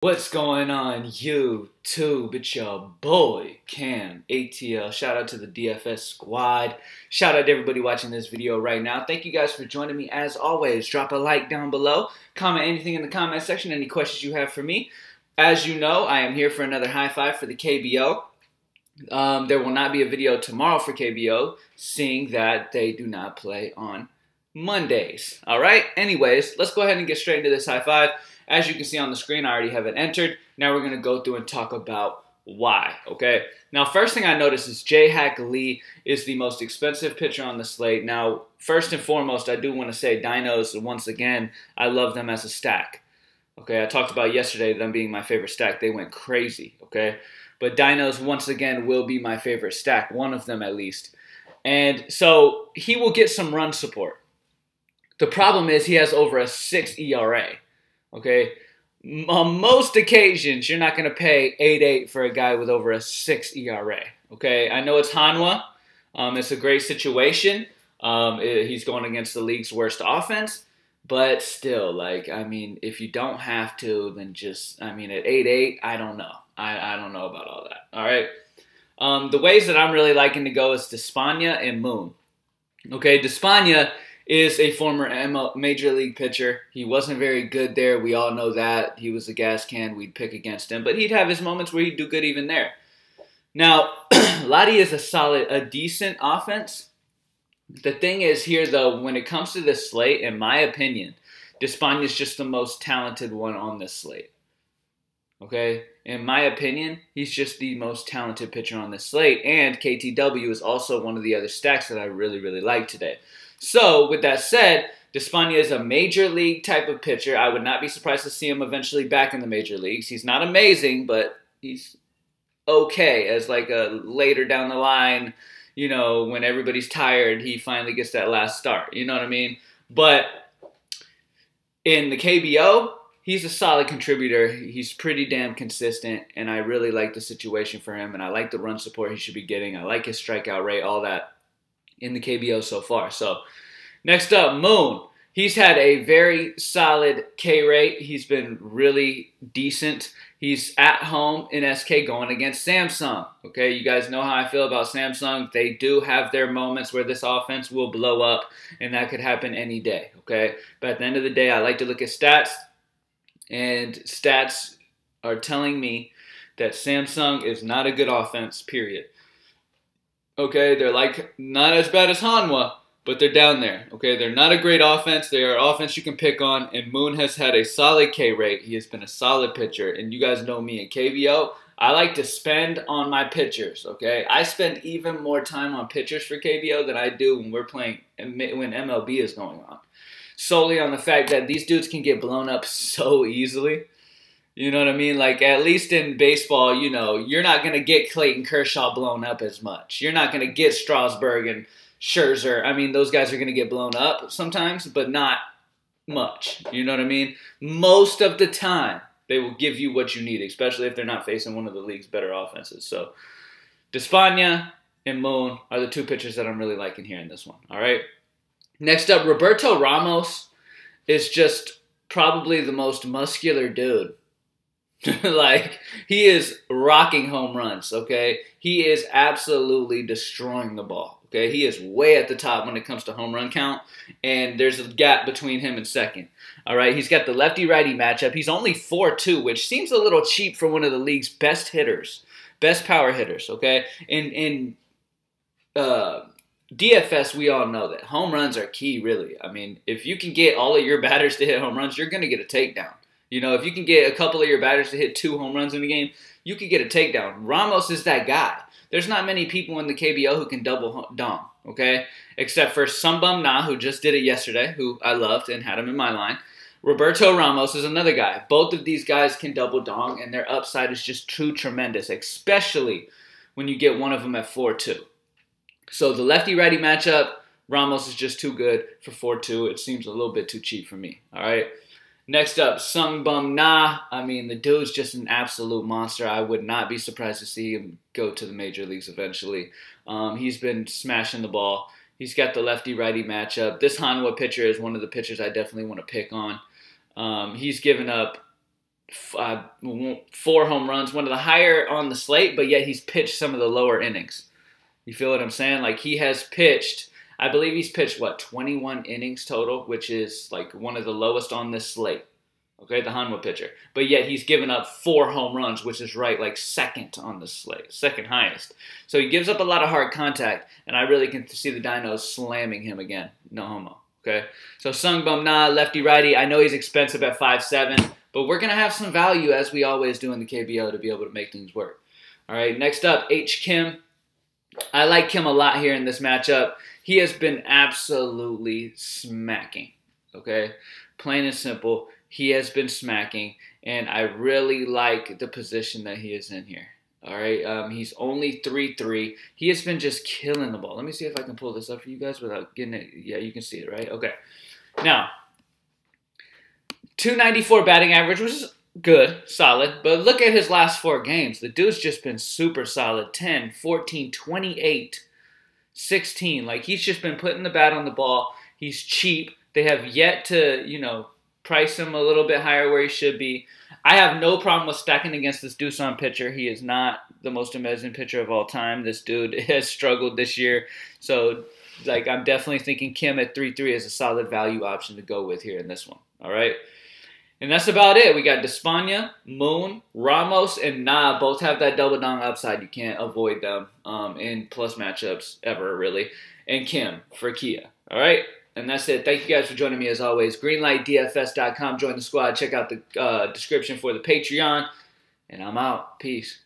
What's going on YouTube? It's your boy Cam ATL. Shout out to the DFS squad. Shout out to everybody watching this video right now. Thank you guys for joining me as always. Drop a like down below. Comment anything in the comment section, any questions you have for me. As you know, I am here for another high five for the KBO. There will not be a video tomorrow for KBO, seeing that they do not play on Mondays. Alright, anyways, let's go ahead and get straight into this high five. As you can see on the screen, I already have it entered. Now we're going to go through and talk about why, okay? Now, first thing I noticed is Jae-Hack Lee is the most expensive pitcher on the slate. Now, first and foremost, I do want to say Dinos, once again, I love them as a stack. Okay, I talked about yesterday them being my favorite stack. They went crazy, okay? But Dinos, once again, will be my favorite stack, one of them at least. And so he will get some run support. The problem is he has over a 6 ERA. Okay, on most occasions, you're not going to pay 8.8 for a guy with over a 6 ERA. Okay, I know it's Hanwha. It's a great situation. He's going against the league's worst offense. But still, like, I mean, if you don't have to, then just, I mean, at 8.8, I don't know. I don't know about all that. All right. The ways that I'm really liking to go is Despina and Moon. Okay, Despina is a former Major League pitcher. He wasn't very good there. We all know that. He was a gas can. We'd pick against him. But he'd have his moments where he'd do good even there. Now, Lottie is a decent offense. The thing is here, though, when it comes to this slate, in my opinion, Despina is just the most talented one on this slate. Okay? In my opinion, he's just the most talented pitcher on this slate. And KTW is also one of the other stacks that I really, really like today. So, with that said, Despina is a major league type of pitcher. I would not be surprised to see him eventually back in the major leagues. He's not amazing, but he's okay as like a later down the line, you know, when everybody's tired, he finally gets that last start. You know what I mean? But in the KBO, he's a solid contributor. He's pretty damn consistent, and I really like the situation for him, and I like the run support he should be getting. I like his strikeout rate, all that in the KBO so far. So next up, Moon. He's had a very solid K rate. He's been really decent. He's at home in SK going against Samsung. Okay, you guys know how I feel about Samsung. They do have their moments where this offense will blow up, and that could happen any day. Okay, but at the end of the day, I like to look at stats, and stats are telling me that Samsung is not a good offense, period. Okay, they're like not as bad as Hanwha, but they're down there. Okay, they're not a great offense. They are offense you can pick on, and Moon has had a solid K rate. He has been a solid pitcher, and you guys know me in KBO. I like to spend on my pitchers. Okay, I spend even more time on pitchers for KBO than I do when we're playing when MLB is going on, solely on the fact that these dudes can get blown up so easily. You know what I mean? Like, at least in baseball, you know, you're not going to get Clayton Kershaw blown up as much. You're not going to get Strasburg and Scherzer. I mean, those guys are going to get blown up sometimes, but not much. You know what I mean? Most of the time, they will give you what you need, especially if they're not facing one of the league's better offenses. So, Despina and Moon are the two pitchers that I'm really liking here in this one. All right? Next up, Roberto Ramos is just probably the most muscular dude. Like, he is rocking home runs, okay? He is absolutely destroying the ball, okay? He is way at the top when it comes to home run count, and there's a gap between him and second, all right? He's got the lefty-righty matchup. He's only 4.2, which seems a little cheap for one of the league's best hitters, best power hitters, okay? In DFS, we all know that home runs are key, really. I mean, if you can get all of your batters to hit home runs, you're going to get a takedown. You know, if you can get a couple of your batters to hit 2 home runs in the game, you could get a takedown. Ramos is that guy. There's not many people in the KBO who can double dong, okay? Except for Sumbum Na, who just did it yesterday, who I loved and had him in my line. Roberto Ramos is another guy. Both of these guys can double dong, and their upside is just too tremendous, especially when you get one of them at 4.2. So the lefty-righty matchup, Ramos is just too good for 4.2. It seems a little bit too cheap for me, all right? Next up, Sumbum Na. I mean, the dude's just an absolute monster. I would not be surprised to see him go to the major leagues eventually. He's been smashing the ball. He's got the lefty-righty matchup. This Hanwha pitcher is one of the pitchers I definitely want to pick on. He's given up 4 home runs, one of the higher on the slate, but yet he's pitched some of the lower innings. You feel what I'm saying? Like, he has pitched, I believe he's pitched, 21 innings total, which is like one of the lowest on this slate. Okay, the Hanwha pitcher. But yet he's given up 4 home runs, which is like second on the slate, second highest. So he gives up a lot of hard contact, and I really can see the Dinos slamming him again. No homo. Okay, so Sungbum Na, lefty-righty. I know he's expensive at 5'7", but we're going to have some value, as we always do in the KBO, to be able to make things work. All right, next up, H. Kim. I like Kim a lot here in this matchup. He has been absolutely smacking. Okay, plain and simple. He has been smacking, and I really like the position that he is in here. All right, he's only 3-3. He has been just killing the ball. Let me see if I can pull this up for you guys without getting it. Yeah, you can see it, right? Okay. Now, 294 batting average, which is good, solid. But look at his last 4 games. The dude's just been super solid. 10, 14, 28, 16. Like, he's just been putting the bat on the ball. He's cheap. They have yet to, price him a little bit higher where he should be. I have no problem with stacking against this Doosan pitcher. He is not the most amazing pitcher of all time. This dude has struggled this year. So, like, I'm definitely thinking Kim at 3-3 is a solid value option to go with here in this one. All right? And that's about it. We got Despina, Moon, Ramos, and Na both have that double dong upside. You can't avoid them in plus matchups ever, really. And Kim for Kia. All right? And that's it. Thank you guys for joining me as always. Greenlightdfs.com. Join the squad. Check out the description for the Patreon. And I'm out. Peace.